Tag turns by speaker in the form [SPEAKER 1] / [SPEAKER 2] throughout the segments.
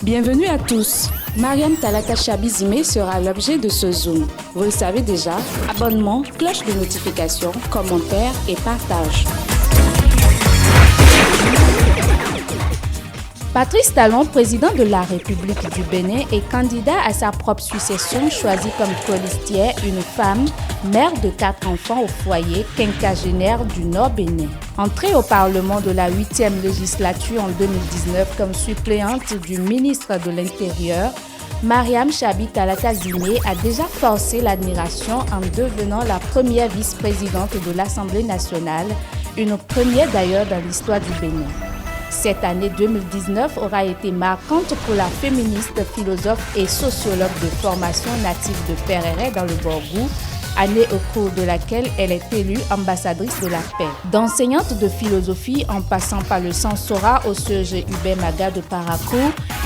[SPEAKER 1] Bienvenue à tous. Mariam Talata Chabi-Zimé sera l'objet de ce Zoom. Vous le savez déjà, abonnement, cloche de notification, commentaires et partage. Patrice Talon, président de la République du Bénin et candidat à sa propre succession, choisit comme colistière une femme, mère de 4 enfants au foyer, quinquagénaire du Nord Bénin. Entrée au Parlement de la 8e législature en 2019 comme suppléante du ministre de l'Intérieur, Mariam Chabi Talata Zimé a déjà forcé l'admiration en devenant la première vice-présidente de l'Assemblée nationale, une première d'ailleurs dans l'histoire du Bénin. Cette année 2019 aura été marquante pour la féministe, philosophe et sociologue de formation native de Pereret dans le Borgou, année au cours de laquelle elle est élue ambassadrice de la paix. D'enseignante de philosophie en passant par le censorat au Serge Hubert Maga de Parakou,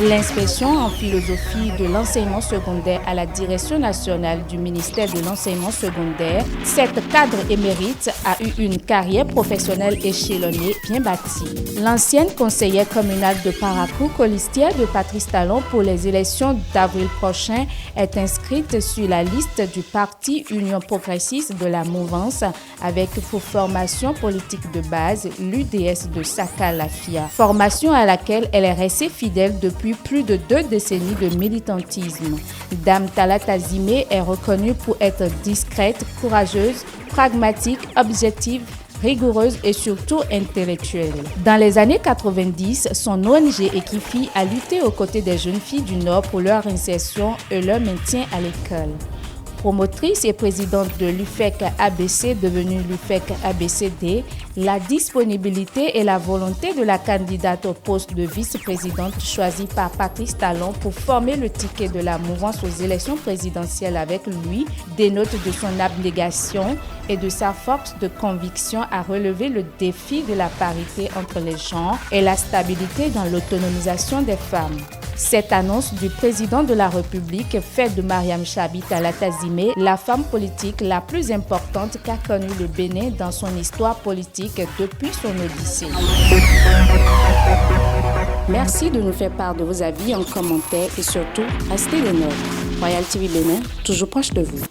[SPEAKER 1] l'inspection en philosophie de l'enseignement secondaire à la direction nationale du ministère de l'enseignement secondaire, cette cadre émérite a eu une carrière professionnelle échelonnée bien bâtie. L'ancienne conseillère communale de Parakou, colistière de Patrice Talon pour les élections d'avril prochain, est inscrite sur la liste du parti Union progressiste de la mouvance avec pour formation politique de base l'UDS de Saka Lafia, formation à laquelle elle est restée fidèle depuis plus de 2 décennies de militantisme. Dame Talata Zimé est reconnue pour être discrète, courageuse, pragmatique, objective, rigoureuse et surtout intellectuelle. Dans les années 90, son ONG Equifi a lutté aux côtés des jeunes filles du Nord pour leur insertion et leur maintien à l'école. Promotrice et présidente de l'UFEC ABC, devenue l'UFEC ABCD, la disponibilité et la volonté de la candidate au poste de vice-présidente choisie par Patrice Talon pour former le ticket de la mouvance aux élections présidentielles avec lui dénote de son abnégation et de sa force de conviction à relever le défi de la parité entre les genres et la stabilité dans l'autonomisation des femmes. Cette annonce du président de la République fait de Mariam Chabi Talata Zimé la femme politique la plus importante qu'a connue le Bénin dans son histoire politique depuis son odyssée. Merci de nous faire part de vos avis en commentaire et surtout, restez des nôtres. Royal TV Bénin, toujours proche de vous.